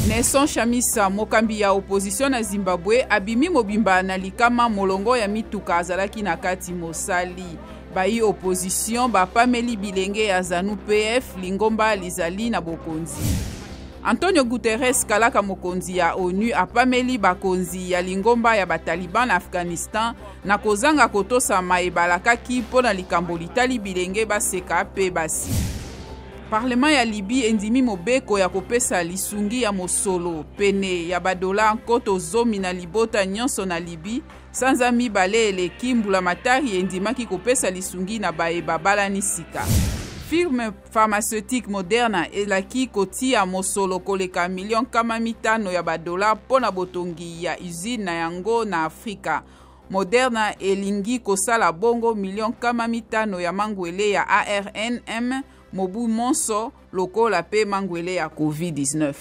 Nelson Chamisa, mokambi ya opposition na Zimbabwe, abimi mobimba na likama molongo ya mituka azalaki na kati mosali. Bayi opposition bapameli bilenge ya ZANU-PF lingomba lizali na bokonzi. Antonio Guterres kalaka mokonzi ya ONU apameli bakonzi ya lingomba ya bataliban na Afghanistan na kozanga kotosa maebalakaki pona likambo litali bilenge baseka pe basi. Parlement ya Libye endimi mobeko ya kopesa lisungi ya mosolo pene ya badola nkoto zomi na libota nyonso na Libye sanza mibale eleki mbula matari endimaki kopesa lisungi na baeba balanisika. Firme pharmaceutique Moderna elaki kotia mosolo koleka milion kama mitano ya badola pona botongi ya usine na yango na Afrika. Moderna elingi kosala bongo milion kama mitano ya mangwele ya ARNM mobu monso lokola pe mangwele ya COVID-19.